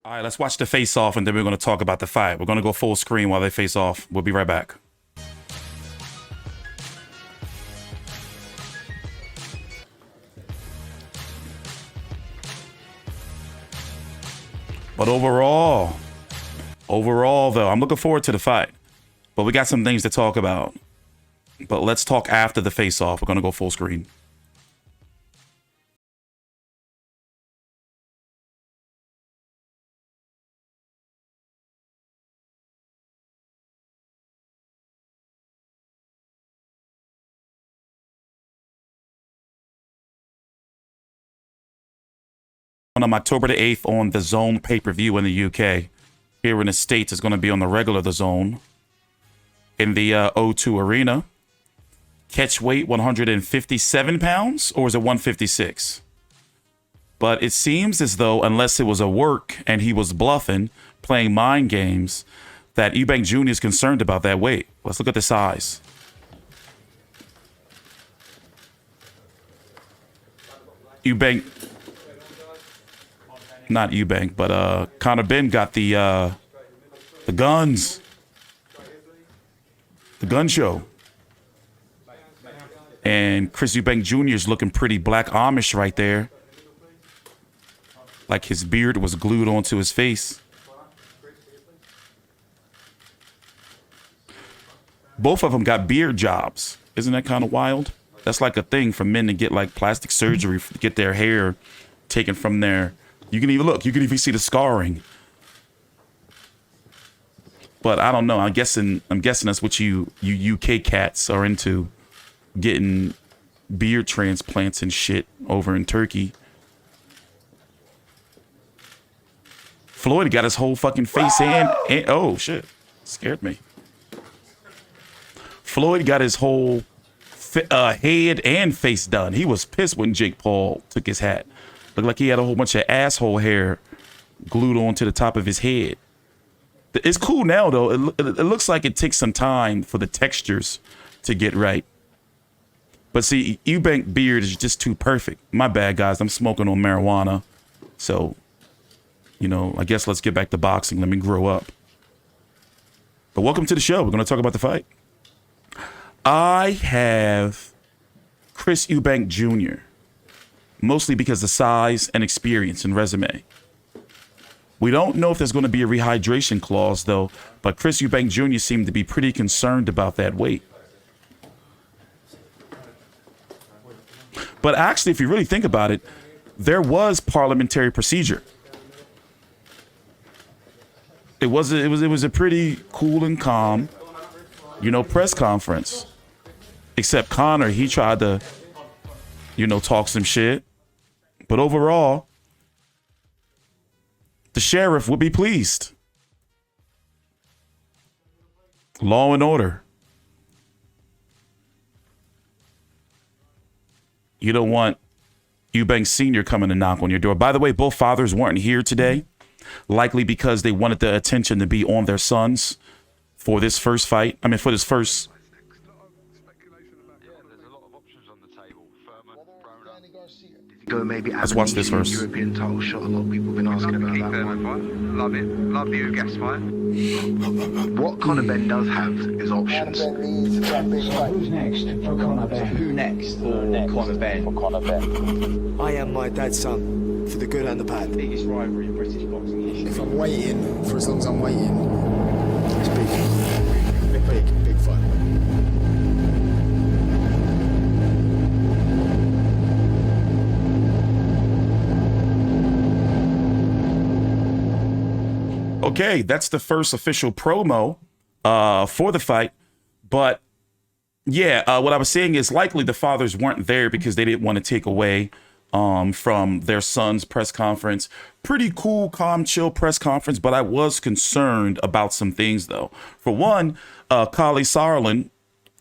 All right, let's watch the face off and then we're going to talk about the fight. We're going to go full screen while they face off. We'll be right back. But overall though, I'm looking forward to the fight. But we got some things to talk about. But let's talk after the face off. We're going to go full screen. On October the 8th on the DAZN pay-per-view in the UK. Here in the States, it's going to be on the regular DAZN in the O2 Arena. Catch weight 157 pounds, or is it 156? But it seems as though, unless it was a work and he was bluffing, playing mind games, that Eubank Jr. is concerned about that weight. Let's look at the size. Eubank... Not Eubank, but Conor Benn got the guns. The gun show. And Chris Eubank Jr. is looking pretty Black Amish right there. Like his beard was glued onto his face. Both of them got beard jobs. Isn't that kind of wild? That's like a thing for men to get like plastic surgery, to get their hair taken from their... You can even look. You can even see the scarring. But I don't know. I'm guessing that's what you UK cats are into, getting beard transplants and shit over in Turkey. Floyd got his whole fucking face and oh shit, scared me. Floyd got his whole head and face done. He was pissed when Jake Paul took his hat. Looked like he had a whole bunch of asshole hair glued onto the top of his head. It's cool now, though. It looks like it takes some time for the textures to get right. But see, Eubank beard is just too perfect. My bad, guys. I'm smoking on marijuana. So, you know, I guess let's get back to boxing. Let me grow up. But welcome to the show. We're going to talk about the fight. I have Chris Eubank Jr., mostly because of size and experience and resume. We don't know if there's going to be a rehydration clause, though, but Chris Eubank Jr. seemed to be pretty concerned about that weight. But actually, if you really think about it, there was parliamentary procedure. It was a pretty cool and calm, you know, press conference. Except Conor, he tried to, you know, talk some shit. But overall, the sheriff would be pleased. Law and order. You don't want Eubank Sr. coming to knock on your door. By the way, both fathers weren't here today, likely because they wanted the attention to be on their sons for this first fight. I mean, for this first... Go maybe let's watch this first. European title shot. A lot of people have been asking about that one. Love it. Love the gas fight. What Conor Benn does have is options. Who's next for Conor Benn? Who next for Conor Benn? I am my dad's son, for the good and the bad. Biggest rivalry in British boxing history. If I'm waiting, for as long as I'm waiting, it's big. Big fight. Okay, that's the first official promo for the fight. But yeah, what I was saying is likely the fathers weren't there because they didn't want to take away from their son's press conference. Pretty cool, calm, chill press conference, but I was concerned about some things, though. For one, Kali Sarlin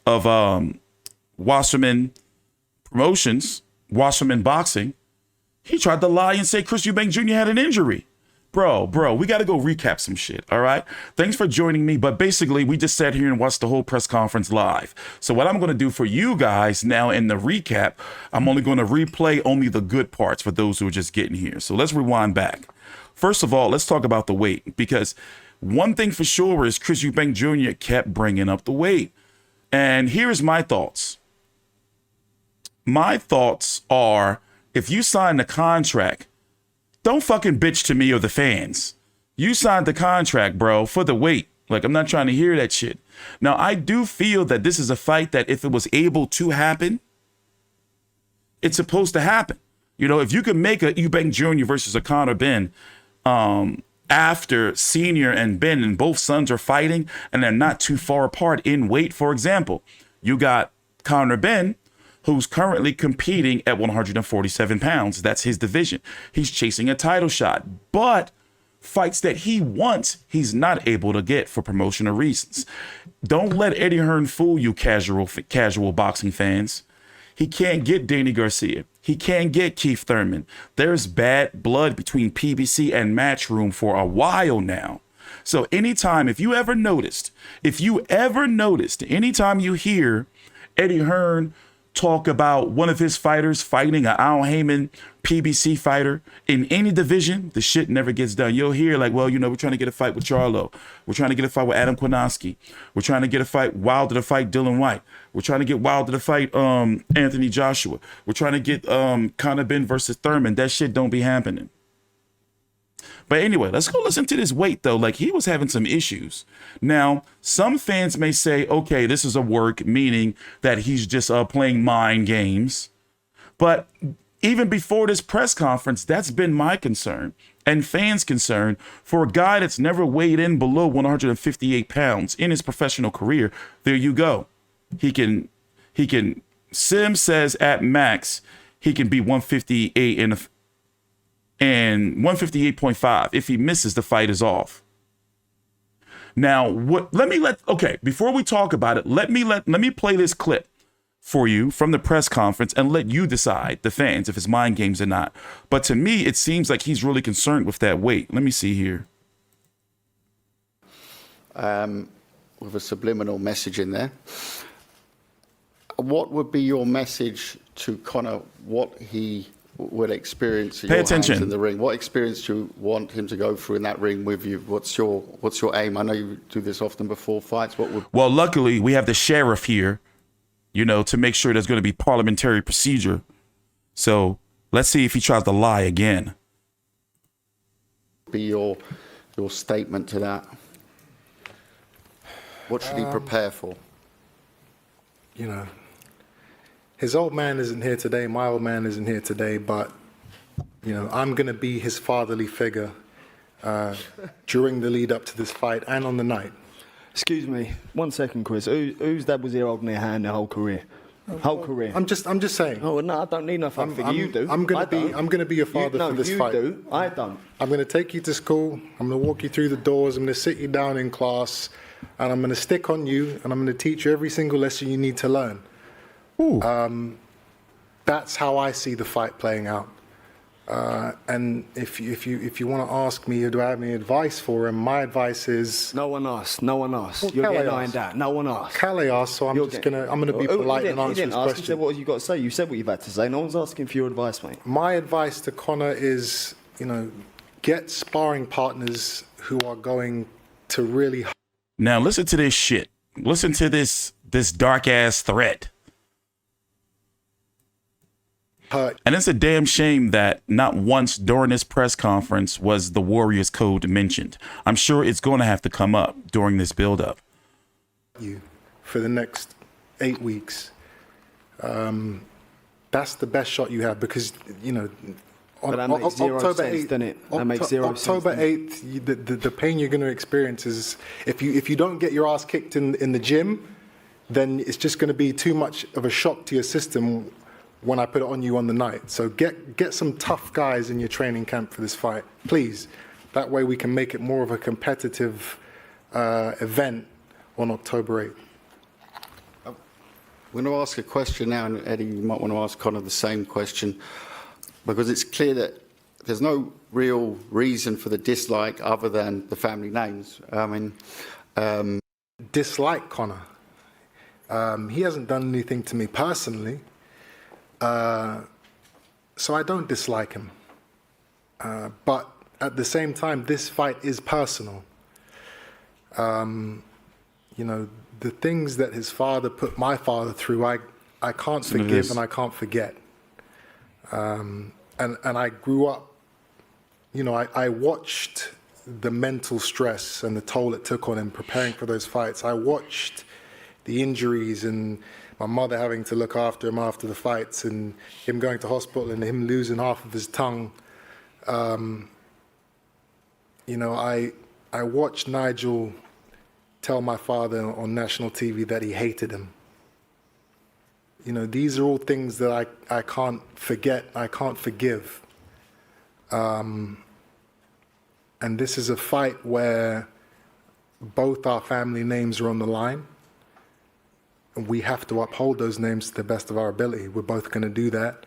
of Wasserman Promotions, Wasserman Boxing, he tried to lie and say Chris Eubank Jr. had an injury. Bro, we got to go recap some shit, all right? Thanks for joining me, but basically, we just sat here and watched the whole press conference live. So what I'm going to do for you guys now in the recap, I'm only going to replay only the good parts for those who are just getting here. So let's rewind back. First of all, let's talk about the weight, because one thing for sure is Chris Eubank Jr. kept bringing up the weight. And here's my thoughts. My thoughts are, if you sign the contract, don't fucking bitch to me or the fans. You signed the contract, bro, for the weight. Like, I'm not trying to hear that shit. Now, I do feel that this is a fight that if it was able to happen, it's supposed to happen. You know, if you could make a Eubank Jr. versus a Conor Benn after Senior and Benn and both sons are fighting and they're not too far apart in weight, for example, you got Conor Benn, who's currently competing at 147 pounds. That's his division. He's chasing a title shot, but fights that he wants, he's not able to get for promotional reasons. Don't let Eddie Hearn fool you, casual boxing fans. He can't get Danny Garcia. He can't get Keith Thurman. There's bad blood between PBC and Matchroom for a while now. So anytime, if you ever noticed, anytime you hear Eddie Hearn talk about one of his fighters fighting an Al Heyman PBC fighter in any division, the shit never gets done. You'll hear like, well, you know, we're trying to get a fight with Charlo. We're trying to get a fight with Adam Kwinoski. We're trying to get a fight Wilder to fight Dylan White. We're trying to get Wilder to fight Anthony Joshua. We're trying to get Conor Benn versus Thurman. That shit don't be happening. But anyway, let's go listen to this weight, though. Like, he was having some issues. Now, some fans may say, okay, this is a work, meaning that he's just playing mind games. But even before this press conference, that's been my concern and fans' concern for a guy that's never weighed in below 158 pounds in his professional career. There you go. He can, Sim says at max, he can be 158 and 158.5. If he misses, the fight is off. Now, before we talk about it, let me play this clip for you from the press conference and let you decide, the fans, if it's mind games or not. But to me, it seems like he's really concerned with that weight. Let me see here. With a subliminal message in there. What would be your message to Conor, what he would experience at your hands in the ring? What experience do you want him to go through in that ring with you? What's your aim? I know you do this often before fights. Well, luckily, we have the sheriff here, you know, to make sure there's going to be parliamentary procedure. So let's see if he tries to lie again. Be your statement to that. What should he prepare for? You know, his old man isn't here today, my old man isn't here today, but, you know, I'm going to be his fatherly figure during the lead up to this fight and on the night. Excuse me, 1 second, Chris. Whose dad was here holding their hand their whole career? Whole career. I'm just saying. Oh no, I don't need no father figure. You do. I'm gonna be your father for this fight. You do. I don't. I'm gonna take you to school. I'm gonna walk you through the doors. I'm gonna sit you down in class, and I'm gonna stick on you, and I'm gonna teach you every single lesson you need to learn. That's how I see the fight playing out. And if you want to ask me, do I have any advice for him? My advice is no one asked. No one asked. Well, You're getting ironed out. No one asked. Calais asked, so I'm gonna be polite and answer his question. He said, "What have you got to say?" You said what you've had to say. No one's asking for your advice, mate. My advice to Conor is, you know, get sparring partners who are going to really. Now listen to this shit. Listen to this dark ass threat. And it's a damn shame that not once during this press conference was the Warriors Code mentioned. I'm sure it's going to have to come up during this build-up. You for the next 8 weeks. That's the best shot you have because, you know, on October 8th, October 8th, the pain you're going to experience is if you don't get your ass kicked in the gym, then it's just going to be too much of a shock to your system when I put it on you on the night. So get some tough guys in your training camp for this fight, please. That way we can make it more of a competitive event on October 8th. I'm going to ask a question now, and Eddie, you might want to ask Conor the same question, because it's clear that there's no real reason for the dislike other than the family names. I mean... Dislike Conor. He hasn't done anything to me personally. So I don't dislike him. But at the same time, this fight is personal. You know, the things that his father put my father through, I can't forgive and I can't forget. And I grew up, you know, I watched the mental stress and the toll it took on him preparing for those fights. I watched the injuries and my mother having to look after him after the fights and him going to hospital and him losing half of his tongue. You know, I watched Nigel tell my father on national TV that he hated him. You know, these are all things that I can't forget, I can't forgive. And this is a fight where both our family names are on the line. And we have to uphold those names to the best of our ability. We're both going to do that.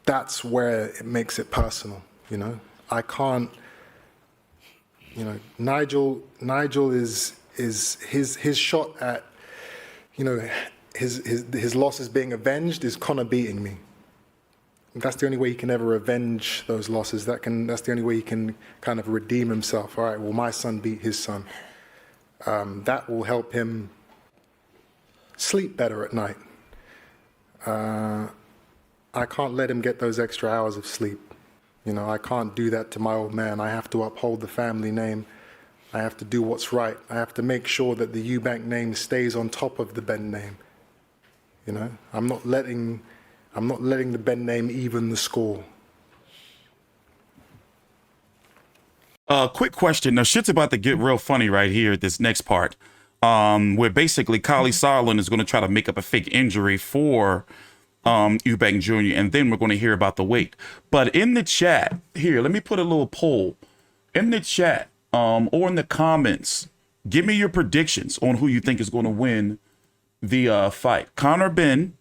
That's where it makes it personal, you know. I can't, you know, Nigel is his shot at, you know, his losses being avenged is Conor beating me. That's the only way he can ever avenge those losses. That's the only way he can kind of redeem himself. All right, well, my son beat his son. That will help him sleep better at night. I can't let him get those extra hours of sleep. You know, I can't do that to my old man. I have to uphold the family name. I have to do what's right. I have to make sure that the Eubank name stays on top of the Benn name. You know, I'm not letting the Benn name even the score. Quick question. Now, shit's about to get real funny right here at this next part, where basically Kali Solin is going to try to make up a fake injury for Eubank Jr., and then we're going to hear about the weight. But in the chat, here, let me put a little poll. In the chat or in the comments, give me your predictions on who you think is going to win the fight. Conor, Benn.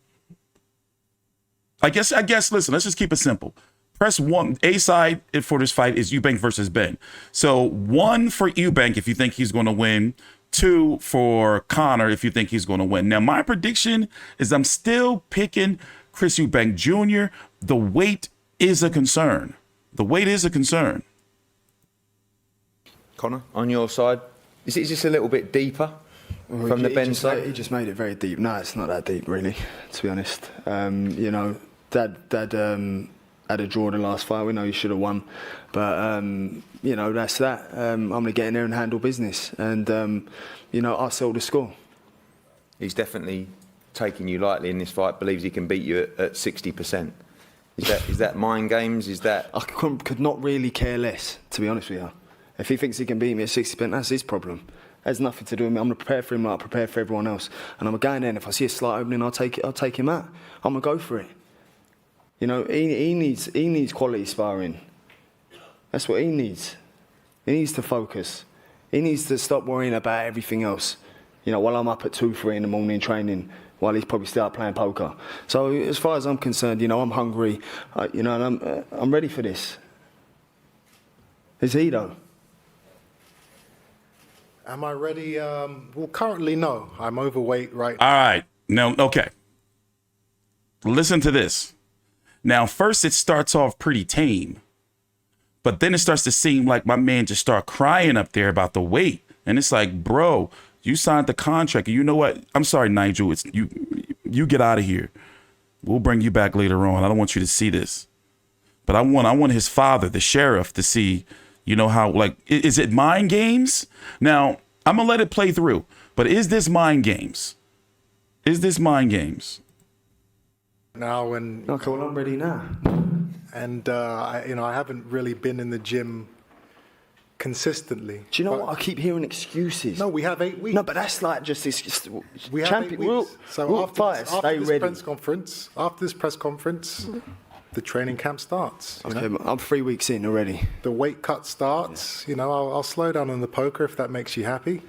I guess, listen, let's just keep it simple. Press 1. A side for this fight is Eubank versus Benn. So 1 for Eubank if you think he's going to win. 2 for Conor if you think he's going to win. Now, my prediction is I'm still picking Chris Eubank Jr. The weight is a concern. The weight is a concern. Conor, on your side, is it just a little bit deeper from the Benn side? He just made it very deep. No, it's not that deep, really, to be honest. You know, Dad had a draw in the last fight. We know he should have won. But, you know, that's that. I'm going to get in there and handle business. And, you know, I'll sell the score. He's definitely taking you lightly in this fight, believes he can beat you at 60%. Is that mind games? Is that... I could not really care less, to be honest with you. If he thinks he can beat me at 60%, that's his problem. It has nothing to do with me. I'm going to prepare for him like I prepare for everyone else. And I'm going there, and if I see a slight opening, I'll take him out. I'm going to go for it. You know, he needs quality sparring. That's what he needs. He needs to focus. He needs to stop worrying about everything else. You know, while I'm up at 2, 3 in the morning training, while he's probably still out playing poker. So as far as I'm concerned, you know, I'm hungry. You know, and I'm ready for this. Is he though? Am I ready? Well, currently, no. I'm overweight right now. All right. No, okay. Listen to this. Now, first it starts off pretty tame, but then it starts to seem like my man just start crying up there about the weight. And it's like, bro, you signed the contract. And you know what? I'm sorry, Nigel. It's you get out of here. We'll bring you back later on. I don't want you to see this. But I want his father, the sheriff, to see, you know, how, like, is it mind games? Now, I'm going to let it play through. But is this mind games? Is this mind games? Now and okay, well, I'm ready now. And I haven't really been in the gym consistently. Do you know what? I keep hearing excuses. No, we have 8 weeks. No, but that's like just this. We have 8 weeks. So after this press conference, the training camp starts. Okay, I'm 3 weeks in already. The weight cut starts. You know, I'll slow down on the poker if that makes you happy.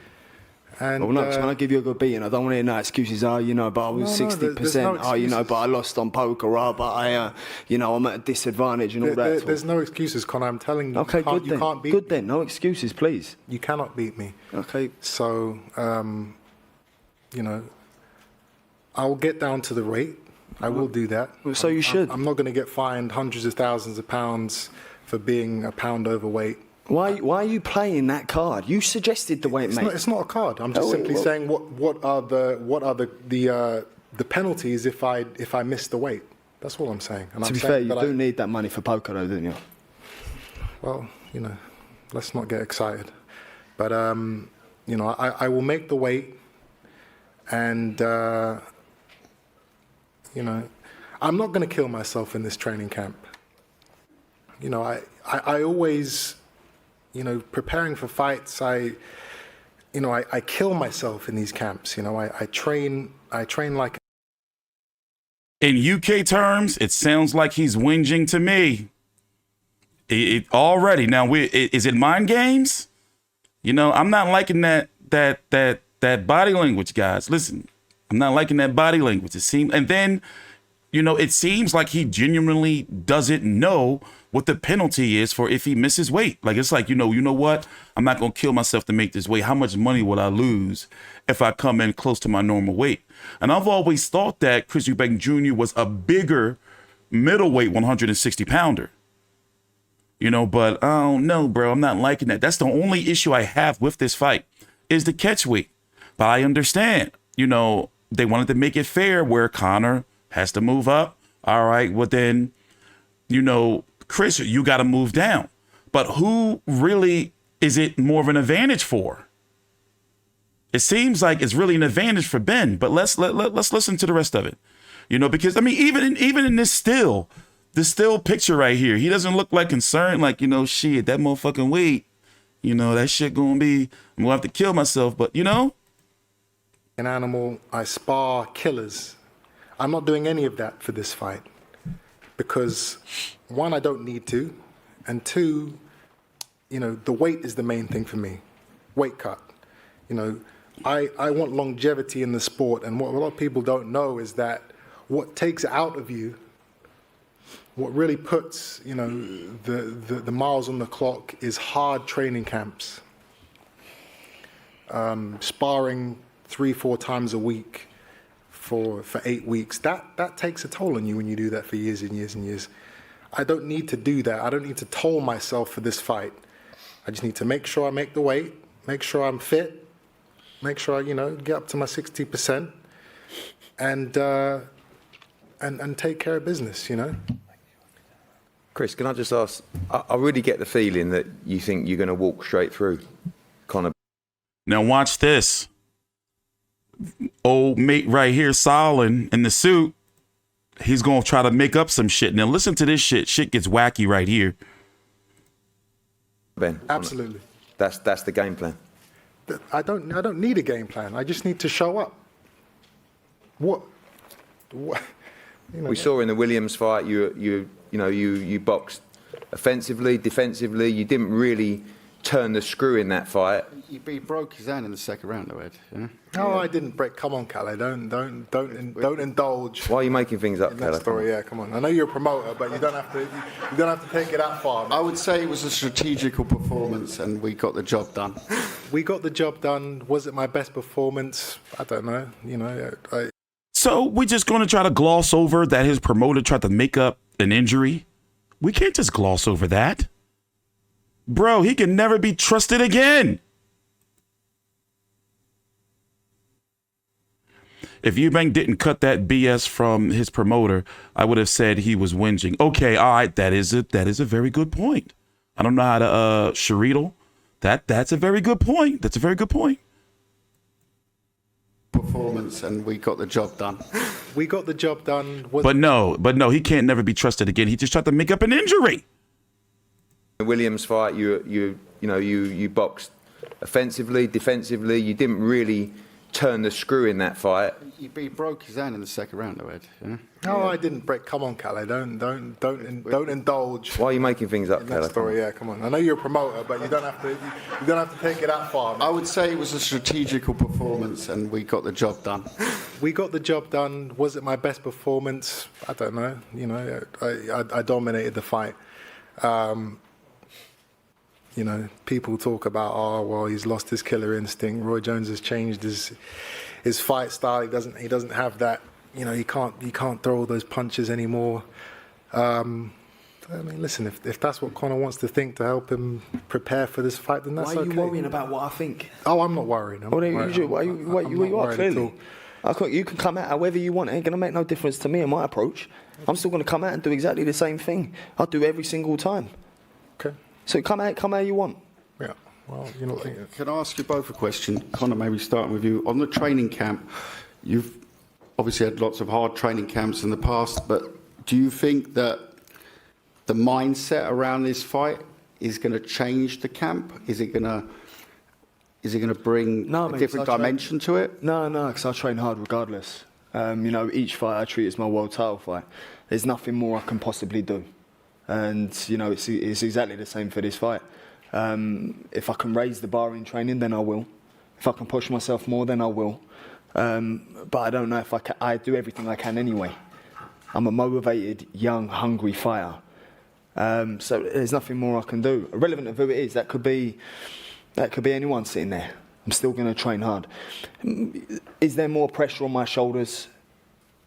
And, well, no, when I give you a good beating, I don't want to hear no excuses. Oh, you know, but I was 60%. Oh, you know, but I lost on poker. Oh, but I, you know, I'm at a disadvantage and all that. There's no excuses, Conor. I'm telling you. Okay, good then. You can't beat me. Good then. No excuses, please. You cannot beat me. Okay. So, you know, I'll get down to the weight. I will do that. Well, so you should. I'm not going to get fined hundreds of thousands of pounds for being a pound overweight. Why are you playing that card? You suggested the weight, mate. It's not a card. I'm just simply saying what are the penalties if I miss the weight. That's all I'm saying. And to I'm be fair, you do need that money for poker, though, don't you? Well, you know, let's not get excited. But you know, I will make the weight, and you know, I'm not going to kill myself in this training camp. You know, I always, you know, preparing for fights, I kill myself in these camps. You know, I train like. In UK terms, it sounds like he's whinging to me. It already. Now, is it mind games? You know, I'm not liking that body language, guys. Listen, I'm not liking that body language. It seems, and then, you know, it seems like he genuinely doesn't know what the penalty is for if he misses weight. Like, it's like, you know what? I'm not going to kill myself to make this weight. How much money will I lose if I come in close to my normal weight? And I've always thought that Chris Eubank Jr. was a bigger middleweight 160 pounder. You know, but I don't know, bro. I'm not liking that. That's the only issue I have with this fight is the catch weight. But I understand, you know, they wanted to make it fair where Conor has to move up. All right, well then, you know, Chris, you got to move down. But who really is it more of an advantage for? It seems like it's really an advantage for Benn, but let's listen to the rest of it. You know, because I mean, even in this still picture right here, he doesn't look like concerned, like, you know, shit, that motherfucking weight, you know, that shit gonna be, I'm gonna have to kill myself, but you know? An animal, I spar killers. I'm not doing any of that for this fight because one, I don't need to, and two, you know, the weight is the main thing for me. Weight cut. You know, I want longevity in the sport, and what a lot of people don't know is that what takes it out of you, what really puts, you know, the miles on the clock is hard training camps. Sparring 3-4 times a week for 8 weeks. That takes a toll on you when you do that for years and years and years. I don't need to do that. I don't need to toll myself for this fight. I just need to make sure I make the weight, make sure I'm fit, make sure I, you know, get up to my 60% and take care of business, you know. Chris, can I just ask, I really get the feeling that you think you're going to walk straight through Conor. Now watch this. Old mate right here, Solin, in the suit, he's going to try to make up some shit. Now listen to this shit. Shit gets wacky right here. Ben. Absolutely. That's the game plan. I don't need a game plan. I just need to show up. What you know, we saw in the Williams fight, you boxed offensively, defensively. You didn't really turn the screw in that fight. He broke his hand in the second round, though, Ed. Yeah? No, I didn't break. Come on, Calais. Don't indulge. Why are you making things up, That story, yeah. Come on. I know you're a promoter, but you don't have to take it that far. I would say it was a strategical performance, and we got the job done. We got the job done. Was it my best performance? I don't know. You know, So we're just going to try to gloss over that his promoter tried to make up an injury. We can't just gloss over that. Bro, he can never be trusted again. If Eubank didn't cut that BS from his promoter, I would have said he was whinging. Okay, all right, that is a very good point. I don't know how to Sharital. That's a very good point. That's a very good point. Performance, and we got the job done. We got the job done. But no, he can't never be trusted again. He just tried to make up an injury. The Williams fight, you boxed offensively, defensively. You didn't really turn the screw in that fight. He broke his hand in the second round, though, Ed. Yeah? No, I didn't break. Come on, Calais. Don't indulge. Why are you making things up, That story, yeah. Come on. I know you're a promoter, but you don't have to take it that far. I would say it was a strategical performance, and we got the job done. We got the job done. Was it my best performance? I don't know. You know, I dominated the fight. You know, people talk about, oh, well, he's lost his killer instinct. Roy Jones has changed his fight style. He doesn't have that you know, he can't throw all those punches anymore. I mean, listen, if that's what Conor wants to think to help him prepare for this fight, then that's okay. Why are you worrying about what I think? Oh, I'm not worrying. Why you are clearly? You can come out however you want. It ain't going to make no difference to me and my approach. I'm still going to come out and do exactly the same thing. I'll do every single time. Okay. So come out how you want. Yeah. Well, you know. Can I ask you both a question? Conor, maybe starting with you. On the training camp, you've obviously had lots of hard training camps in the past, but do you think that the mindset around this fight is going to change the camp? Is it going to bring a different dimension to it? No, because I train hard regardless. You know, each fight I treat as my world title fight. There's nothing more I can possibly do. And, you know, it's exactly the same for this fight. If I can raise the bar in training, then I will. If I can push myself more, then I will. But I don't know if I can. I do everything I can anyway. I'm a motivated, young, hungry fighter. So there's nothing more I can do. Irrelevant of who it is, that could be anyone sitting there. I'm still going to train hard. Is there more pressure on my shoulders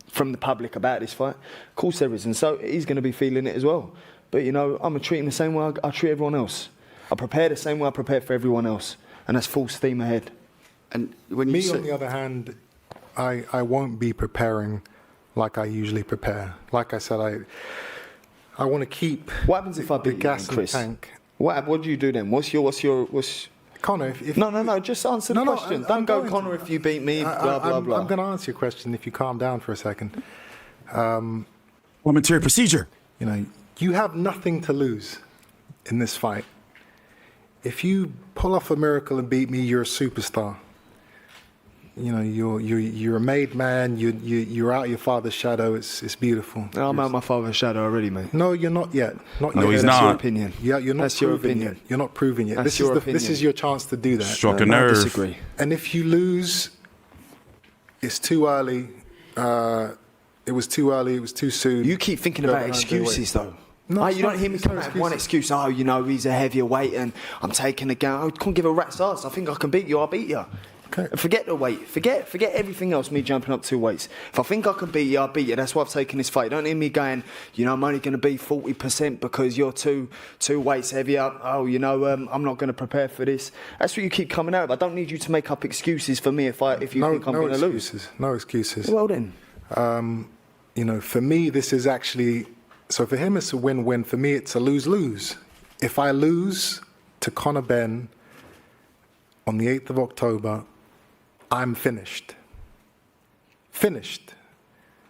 from the public about this fight? Of course there is, and so he's going to be feeling it as well. But you know, I'm treating the same way I treat everyone else. I prepare the same way I prepare for everyone else, and that's full steam ahead. And when me, on the other hand, I won't be preparing like I usually prepare. Like I said, I want to keep. What happens if I beat the gas you, Chris? in the tank? What do you do then? What's Conor? If no, just answer the question. Don't go, Conor, if you beat me. Blah blah blah. I'm going to answer your question if you calm down for a second. Parliamentary procedure. You know, you have nothing to lose in this fight. If you pull off a miracle and beat me, you're a superstar. You know, you're a made man. You're out your father's shadow. It's beautiful. I'm out my father's shadow already, mate. No, you're not yet. No, yet. he's That's not. your opinion. Yeah, you're not. That's your proven opinion. Yet. You're not proven yet. That's your opinion. This is your chance to do that. Struck a I nerve. disagree. And if you lose, it's too early. It was too early. It was too soon. You keep thinking about excuses, though. No, you don't hear me come out with one excuse. Oh, you know, he's a heavier weight and I'm taking the gown. I can't give a rat's ass. I think I can beat you. I'll beat you. Okay. Forget the weight. Forget everything else, me jumping up 2 weights. If I think I can beat you, I'll beat you. That's why I've taken this fight. Don't hear me going, you know, I'm only going to be 40% because you're two weights heavier. Oh, you know, I'm not going to prepare for this. That's what you keep coming out with. I don't need you to make up excuses for me if you think I'm going to lose. No excuses. Well then. You know, for me, this is actually... So for him, it's a win-win. For me, it's a lose-lose. If I lose to Conor Benn on the 8th of October, I'm finished. Finished.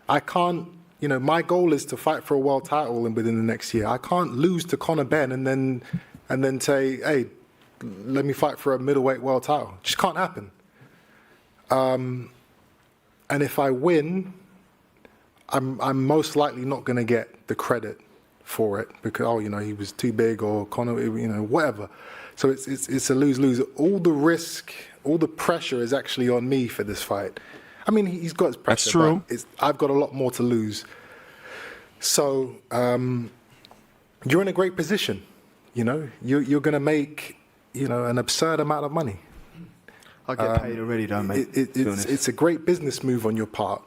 I can't, you know, my goal is to fight for a world title within the next year. I can't lose to Conor Benn and then say, hey, let me fight for a middleweight world title. It just can't happen. And if I win, I'm most likely not going to get the credit for it because, oh, you know, he was too big or Conor, you know, whatever. So it's a lose-lose. All the risk, all the pressure is actually on me for this fight. I mean, he's got his pressure. That's true. But I've got a lot more to lose. So you're in a great position. You know, you're going to make, you know, an absurd amount of money. I get paid already, don't mate? It's a great business move on your part,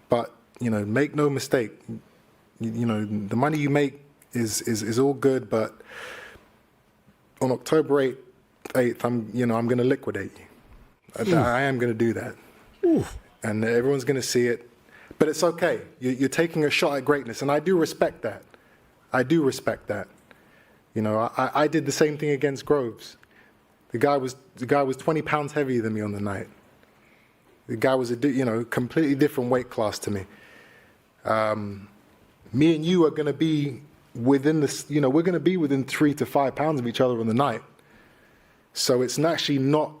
but you know, make no mistake. You know, the money you make is all good, but on October 8th, I'm going to liquidate you. I am going to do that, and everyone's going to see it. But it's okay. You're taking a shot at greatness, and I do respect that. I do respect that. You know, I did the same thing against Groves. The guy was 20 pounds heavier than me on the night. The guy was completely different weight class to me. Me and you are going to be within this, you know, we're going to be within 3 to 5 pounds of each other on the night. So it's actually not,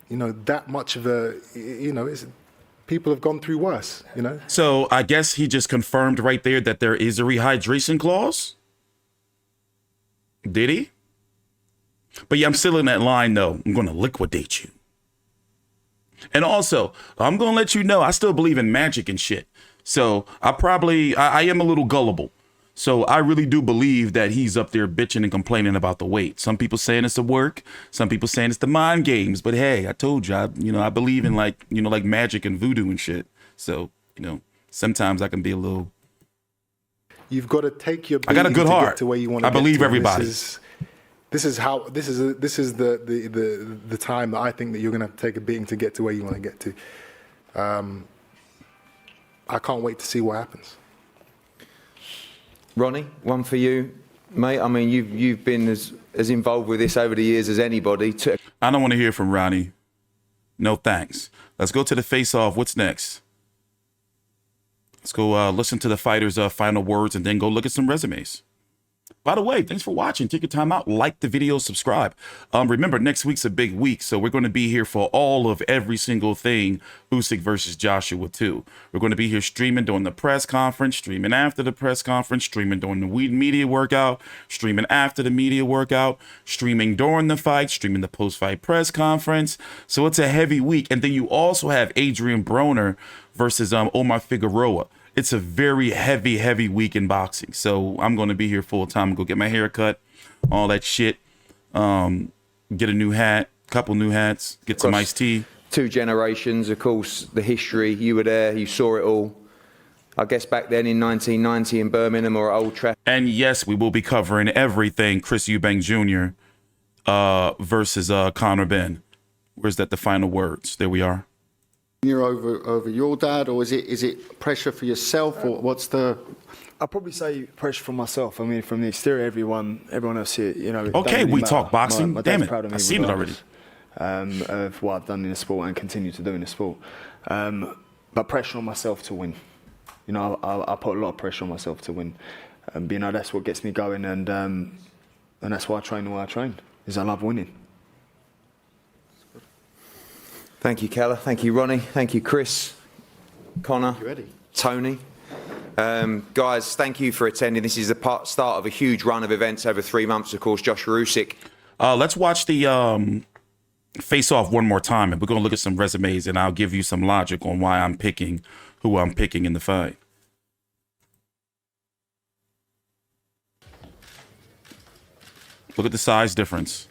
you know, that much of a, you know, people have gone through worse, you know. So I guess he just confirmed right there that there is a rehydration clause. Did he? But yeah, I'm still in that line though. I'm going to liquidate you. And also, I'm going to let you know, I still believe in magic and shit. So I am a little gullible. So I really do believe that he's up there bitching and complaining about the weight. Some people saying it's the work. Some people saying it's the mind games. But hey, I told you, I believe in like magic and voodoo and shit. So, you know, sometimes I can be a little. You've got to take your. I got a good heart. Get to where you want to I believe to. everybody. This is the time that I think that you're going to have to take a beating to get to where you want to get to. I can't wait to see what happens. Ronnie, one for you, mate. I mean, you've been as involved with this over the years as anybody. I don't want to hear from Ronnie. No thanks. Let's go to the face-off. What's next? Let's go listen to the fighters' final words and then go look at some resumes. By the way, thanks for watching. Take your time out, like the video, subscribe. Remember, next week's a big week, so we're going to be here for all of every single thing Usyk versus Joshua 2. We're going to be here streaming during the press conference, streaming after the press conference, streaming during the media workout, streaming after the media workout, streaming during the fight, streaming the post-fight press conference. So it's a heavy week. And then you also have Adrien Broner versus Omar Figueroa. It's a very heavy week in boxing. So I'm going to be here full time. Go get my hair cut, all that shit. Get a new hat, couple new hats, get some iced tea. 2 generations, of course, the history. You were there, you saw it all. I guess back then in 1990 in Birmingham or at Old Trafford. And yes, we will be covering everything Chris Eubank Jr. Versus Conor Benn. Where's that? The final words. There we are. Over your dad, or is it pressure for yourself, or what's the? I'd probably say pressure from myself. I mean, from the exterior, everyone else here, you know. Okay, we talk boxing. My Damn dad's it, proud of me I've seen it already. Of what I've done in the sport and continue to do in the sport, but pressure on myself to win. You know, I put a lot of pressure on myself to win. You know, that's what gets me going, and that's why I train the way I train. Is I love winning. Thank you, Keller. Thank you, Ronnie. Thank you, Chris, Conor, Tony. Guys, thank you for attending. This is the start of a huge run of events over 3 months, of course. Joshua Usyk. Let's watch the face-off one more time, and we're going to look at some resumes, and I'll give you some logic on why I'm picking who I'm picking in the fight. Look at the size difference.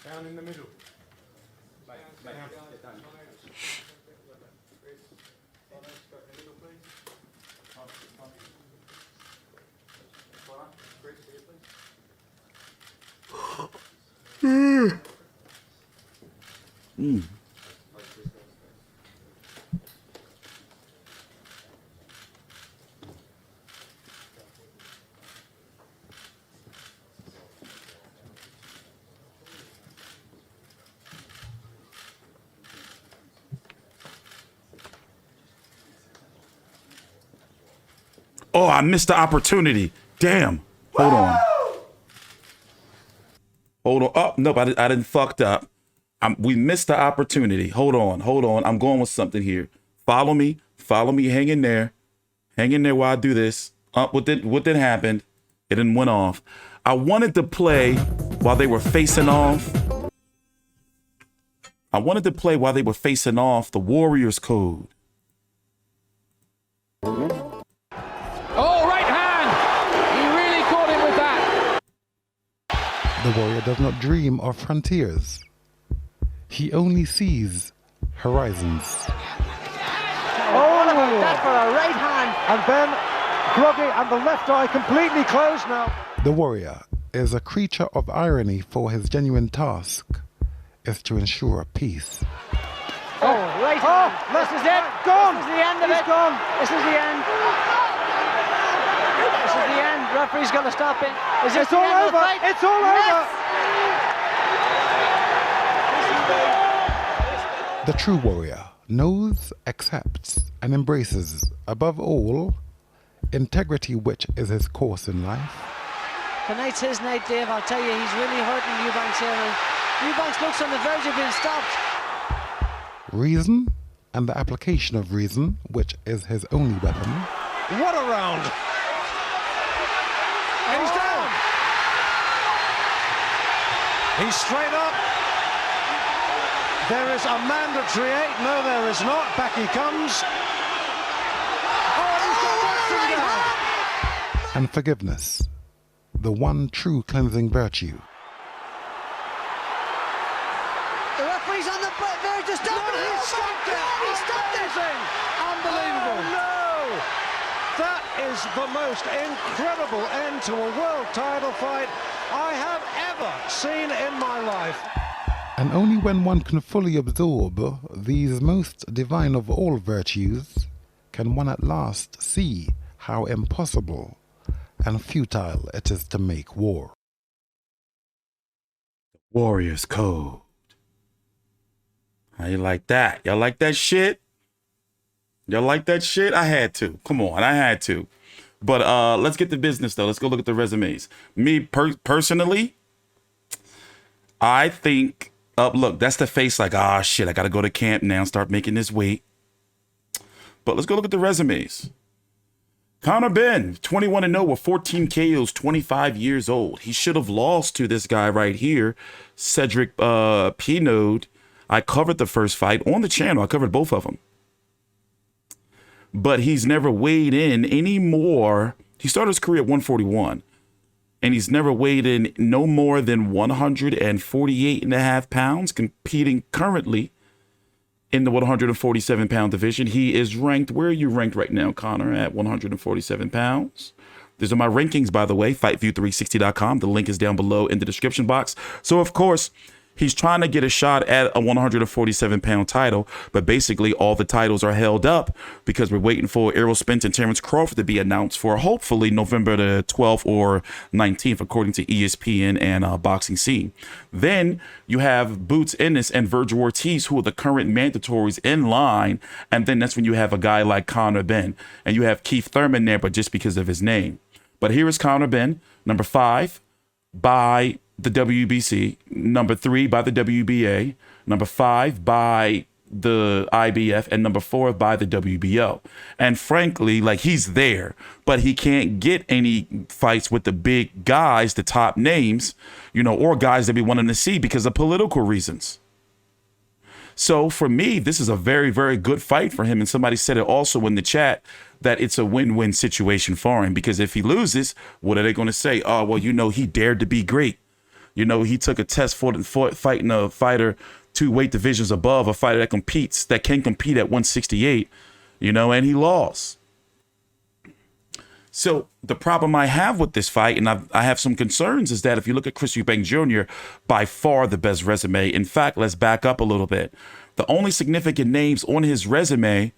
Down in the middle. Oh, I missed the opportunity. Damn. Hold on. Hold on. Oh, no, I didn't fucked up. We missed the opportunity. Hold on. I'm going with something here. Follow me. Hang in there. Hang in there while I do this. What did happen? It didn't went off. I wanted to play while they were facing off. The Warriors code. Oh, right hand! He really caught him with that. The warrior does not dream of frontiers. He only sees horizons. Oh, that for a right hand. And then groggy and the left eye completely closed now. The warrior is a creature of irony, for his genuine task is to ensure peace. Oh, right hand. This is it. Gone. This is the end of it. Gone. This is the end. This is the end. Referee's going to stop it. It's all over. It's all over. The true warrior knows, accepts, and embraces, above all, integrity, which is his course in life. Tonight's his night, Dave. I'll tell you, he's really hurting Eubank here. Eubank looks on the verge of being stopped. Reason, and the application of reason, which is his only weapon. What a round! And he's down! He's straight up. There is a mandatory 8. No, there is not. Back he comes. Oh, he's got Jackson down. And forgiveness, the one true cleansing virtue. The referee's on the verge of stopping it. He stopped it. He stopped it. Unbelievable. Oh, no. That is the most incredible end to a world title fight I have ever seen in my life. And only when one can fully absorb these most divine of all virtues can one at last see how impossible and futile it is to make war. Warriors Code. How you like that? Y'all like that shit? Y'all like that shit? I had to. Come on, I had to. But let's get to business, though. Let's go look at the resumes. Me, personally, I think... look, that's the face like, shit, I got to go to camp now and start making this weight. But let's go look at the resumes. Conor Benn, 21-0 with 14 KOs, 25 years old. He should have lost to this guy right here, Cedric Pinode. I covered the first fight on the channel. I covered both of them. But he's never weighed in any more. He started his career at 141. And he's never weighed in no more than 148.5 pounds, competing currently in the 147-pound division. He is ranked, where are you ranked right now, Conor, at 147 pounds? These are my rankings, by the way, FightView360.com. The link is down below in the description box. So, of course, he's trying to get a shot at a 147-pound title, but basically all the titles are held up because we're waiting for Errol Spence and Terrence Crawford to be announced for hopefully November the 12th or 19th, according to ESPN and Boxing Scene. Then you have Boots Ennis and Virgil Ortiz, who are the current mandatories in line, and then that's when you have a guy like Conor Benn, and you have Keith Thurman there, but just because of his name. But here is Conor Benn, number 5 by the WBC, number 3 by the WBA, number 5 by the IBF, and number 4 by the WBO. And frankly, like, he's there, but he can't get any fights with the big guys, the top names, or guys that we wanted to see because of political reasons. So for me, this is a very, very good fight for him. And somebody said it also in the chat that it's a win-win situation for him, because if he loses, what are they going to say? Oh, well, he dared to be great. He took a test for fighting a fighter 2 weight divisions above, a fighter that can compete at 168, and he lost. So the problem I have with this fight, and I have some concerns, is that if you look at Chris Eubank Jr., by far the best resume. In fact, let's back up a little bit. The only significant names on his resume,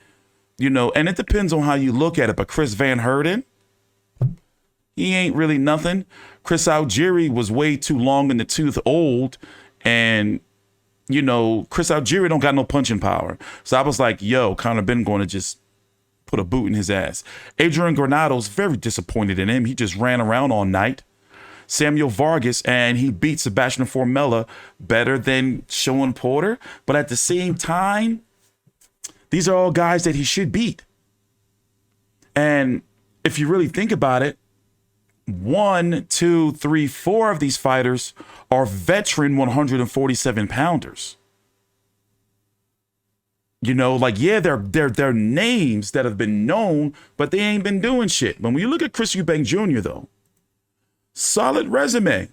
and it depends on how you look at it, but Chris Van Herden, he ain't really nothing. Chris Algieri was way too long in the tooth, old, and Chris Algieri don't got no punching power. So I was like, yo, Conor Benn going to just put a boot in his ass. Adrien Granado's very disappointed in him. He just ran around all night. Samuel Vargas, and he beat Sebastian Formella better than Sean Porter. But at the same time, these are all guys that he should beat. And if you really think about it, 1, 2, 3, 4 of these fighters are veteran 147-pounders. They're names that have been known, but they ain't been doing shit. But when you look at Chris Eubank Jr., though, solid resume,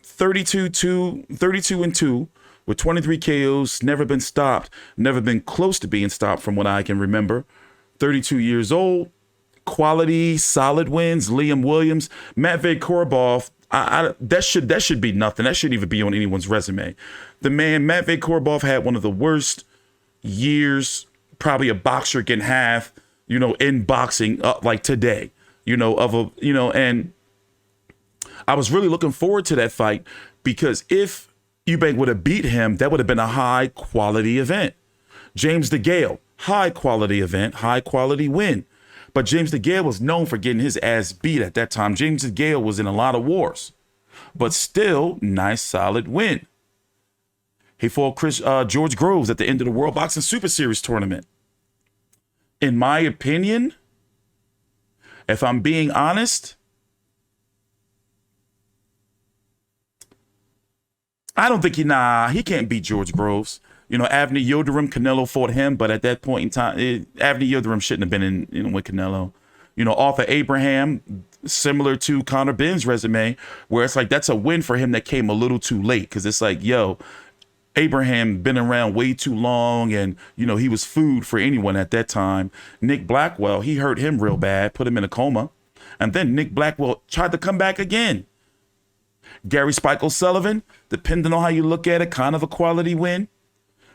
32-2 with 23 KOs, never been stopped, never been close to being stopped from what I can remember. 32 years old, quality, solid wins. Liam Williams, Matvey Korobov, that should be nothing. That shouldn't even be on anyone's resume. The man, Matvey Korobov, had one of the worst years probably a boxer can have, in boxing, like today, and I was really looking forward to that fight, because if Eubank would have beat him, that would have been a high quality event. James DeGale, high quality event, high quality win. But James DeGale was known for getting his ass beat at that time. James DeGale was in a lot of wars, but still nice, solid win. He fought George Groves at the end of the World Boxing Super Series tournament. In my opinion, if I'm being honest, I don't think he can't beat George Groves. Abner Yildirim, Canelo fought him, but at that point in time, Abner Yildirim shouldn't have been in with Canelo. Arthur Abraham, similar to Conor Benn's resume, where it's like that's a win for him that came a little too late, because it's like, yo, Abraham been around way too long, and you know he was food for anyone at that time. Nick Blackwell, he hurt him real bad, put him in a coma, and then Nick Blackwell tried to come back again. Gary Spike O'Sullivan, depending on how you look at it, kind of a quality win,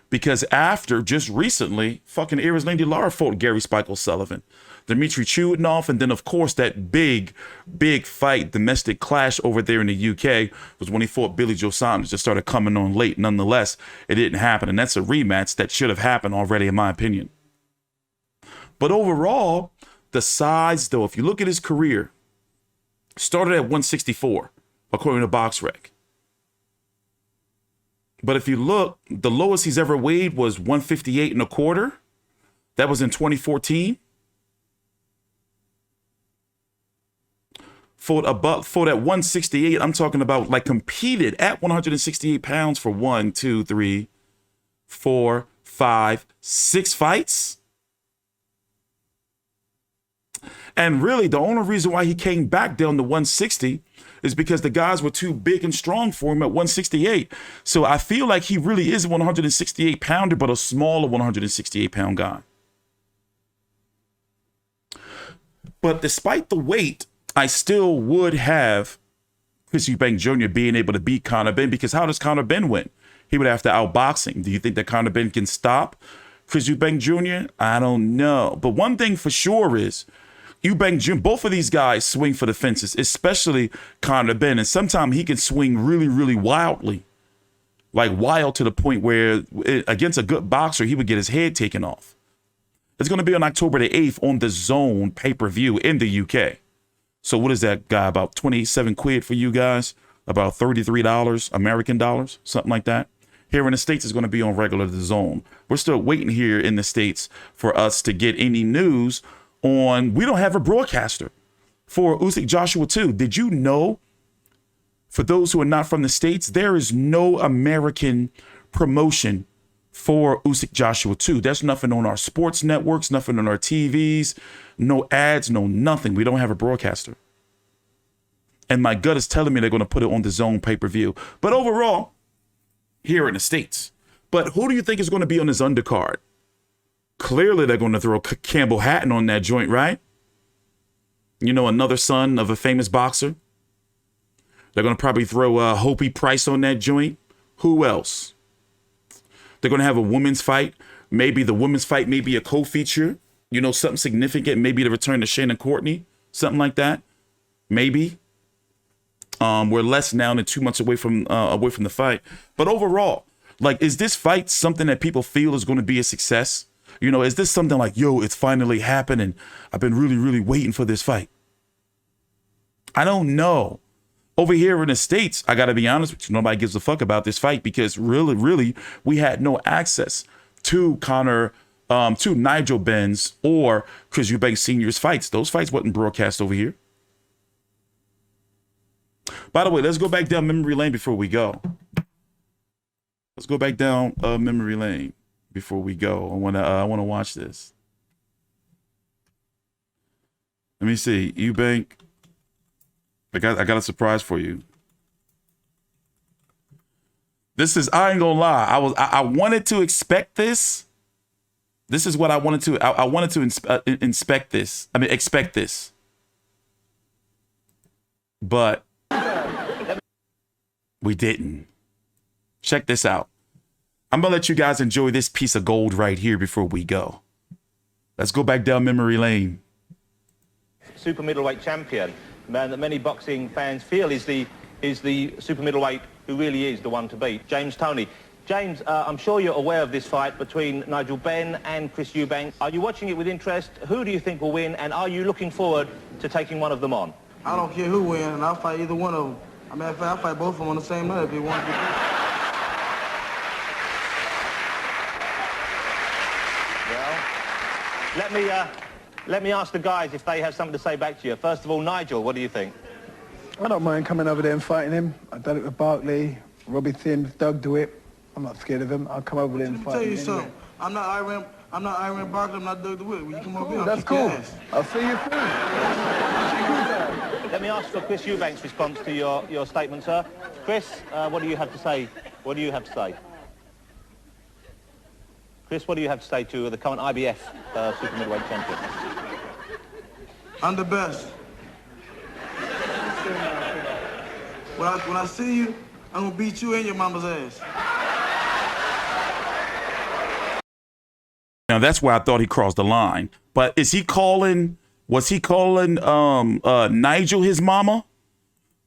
because after just recently, fucking Arizlane Lara fought Gary Spike O'Sullivan. Dmitry Chudinov, and then of course that big fight, domestic clash over there in the UK was when he fought Billy Joe Saunders. Just started coming on late. Nonetheless, it didn't happen, and that's a rematch that should have happened already, in my opinion. But overall, the size, though, if you look at his career, started at 164, according to BoxRec. But if you look, the lowest he's ever weighed was 158 and a quarter. That was in 2014. Fought at 168. I'm talking about like competed at 168 pounds for 1, 2, 3, 4, 5, 6 fights. And really, the only reason why he came back down to 160 is because the guys were too big and strong for him at 168. So I feel like he really is a 168 pounder, but a smaller 168 pound guy. But despite the weight, I still would have Chris Eubank Jr. being able to beat Conor Benn, because how does Conor Benn win? He would have to outbox him. Do you think that Conor Benn can stop Chris Eubank Jr.? I don't know. But one thing for sure is Eubank Jr., both of these guys swing for the fences, especially Conor Benn. And sometimes he can swing really, really wildly, like wild to the point where against a good boxer, he would get his head taken off. It's going to be on October the 8th on the DAZN pay-per-view in the UK. So what is that guy, about 27 quid for you guys? About $33 American dollars, something like that. Here in the States, it's going to be on regular DAZN. We're still waiting here in the States for us to get any news on, we don't have a broadcaster for Usyk Joshua 2. Did you know, for those who are not from the States, there is no American promotion for Usyk Joshua 2. There's nothing on our sports networks, nothing on our TVs, no ads, no nothing. We don't have a broadcaster. And my gut is telling me they're going to put it on the DAZN pay-per-view. But overall, here in the States. But who do you think is going to be on this undercard? Clearly, they're going to throw Campbell Hatton on that joint, right? You know, another son of a famous boxer. They're going to probably throw Hopi Price on that joint. Who else? They're going to have a women's fight. Maybe the women's fight may be a co-feature. You know, something significant. Maybe the return to Shannon Courtney. Something like that. Maybe. We're less now than 2 months away from the fight. But overall, like, is this fight something that people feel is going to be a success? You know, is this something like, yo, it's finally happened and I've been really, really waiting for this fight? I don't know. Over here in the States, I got to be honest with you, nobody gives a fuck about this fight because really, we had no access to to Nigel Benn's or Chris Eubank Sr.'s fights. Those fights wasn't broadcast over here. By the way, let's go back down memory lane before we go. Let's go back down memory lane before we go. I wanna watch this. Let me see, Eubank. I got a surprise for you. This is, I ain't gonna lie, I wanted to expect this. This is what I wanted to. I wanted to expect this. But we didn't. Check this out. I'm gonna let you guys enjoy this piece of gold right here before we go. Let's go back down memory lane. Super middleweight champion, man that many boxing fans feel is the super middleweight who really is the one to beat, James Toney. James, I'm sure you're aware of this fight between Nigel Benn and Chris Eubank. Are you watching it with interest? Who do you think will win, and are you looking forward to taking one of them on? I don't care who wins, and I'll fight either one of them. I mean, I'll fight both of them on the same night if they want to. Well, let me ask the guys if they have something to say back to you. First of all, Nigel, what do you think? I don't mind coming over there and fighting him. I've done it with Barkley, Robbie Thin, Doug do it. I'm not scared of him. I'll come over there and fight him. I'll tell you anyway. something. I'm not Iron Barkley, I'm not Doug DeWitt. When you come over here, That's cool. I'll see you soon. Let me ask for Chris Eubank's response to your statement, sir. Chris, what do you have to say? What do you have to say? Chris, what do you have to say to the current IBF super middleweight champion? I'm the best. When I see you, I'm gonna beat you and your mama's ass. Now that's where I thought he crossed the line. But was he calling Nigel his mama?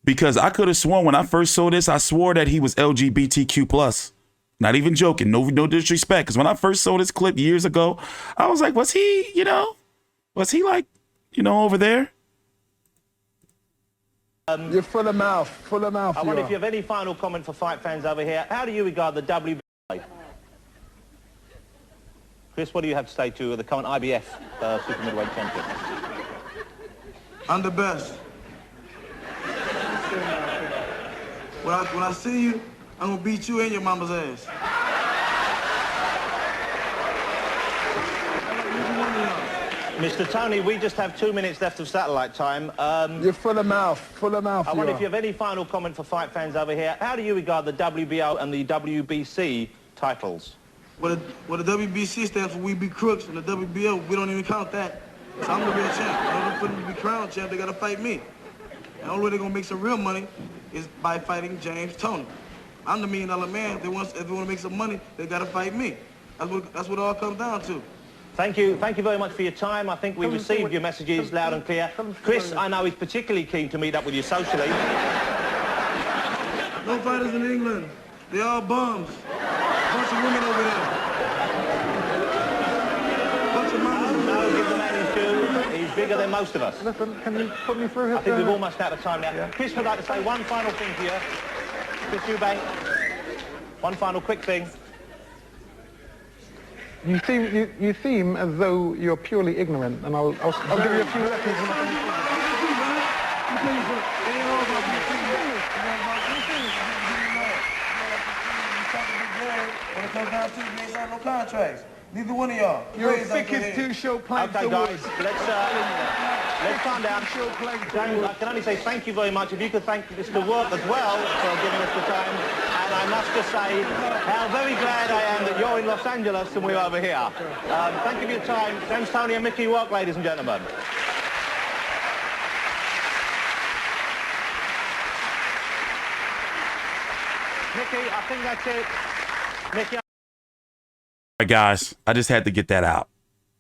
Because I could have sworn when I first saw this, I swore that he was LGBTQ+. Not even joking, no disrespect. Because when I first saw this clip years ago, I was like, was he like, over there? You're full of mouth. I wonder if you have any final comment for fight fans over here. How do you regard the WBA? Chris, what do you have to say to the current IBF super middleweight champion? I'm the best. When I see you, I'm gonna beat you and your mama's ass. Mr. Tony, we just have 2 minutes left of satellite time. You're full of mouth. I wonder if you have any final comment for fight fans over here. How do you regard the WBO and the WBC titles? Well, the WBC stands for We Be Crooks, and the WBO, we don't even count that. So I'm the real champ. In order for them to be crowned champ, they gotta fight me. And the only way they're gonna make some real money is by fighting James Toney. I'm the $1 million man. If they want to make some money, they gotta fight me. That's what it all comes down to. Thank you very much for your time. I think we received your messages loud and clear. Chris, I know, is particularly keen to meet up with you socially. No fighters in England. They all bums. Bunch of women over there. Bunch of mamas. No, give the man his due. He's bigger than most of us. Listen, can you put me through? I think we've almost out of time now. Yeah. Chris would like to say one final thing to you. Chris Eubank, one final quick thing. You seem as though you're purely ignorant, and I'll give you a few lessons. When it comes down to it, you ain't signed no contracts. Neither one of y'all. You're thick as two short planks. Okay, guys, let's calm down. James, I can only say thank you very much. If you could thank Mr. Work as well for giving us the time. And I must just say how very glad I am that you're in Los Angeles and we're over here. Thank you for your time. James Toney and Mickey Work, ladies and gentlemen. Mickey, I think that's it. Mickey. All right, guys, I just had to get that out.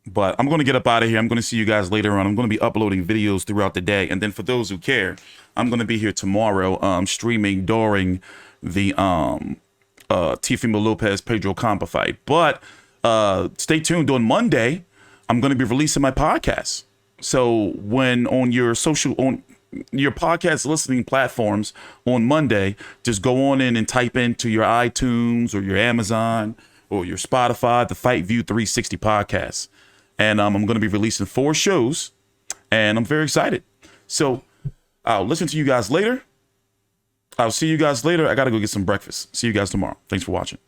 But I'm going to get up out of here. I'm going to see you guys later on. I'm going to be uploading videos throughout the day. And then for those who care, I'm going to be here tomorrow streaming during the Teofimo Lopez Pedro Campa fight. But stay tuned. On Monday, I'm going to be releasing my podcast. So when on your podcast listening platforms on Monday, just go on in and type into your iTunes or your Amazon or your Spotify, the Fight View 360 podcast. And I'm going to be releasing 4 shows, and I'm very excited. So I'll listen to you guys later. I'll see you guys later. I got to go get some breakfast. See you guys tomorrow. Thanks for watching.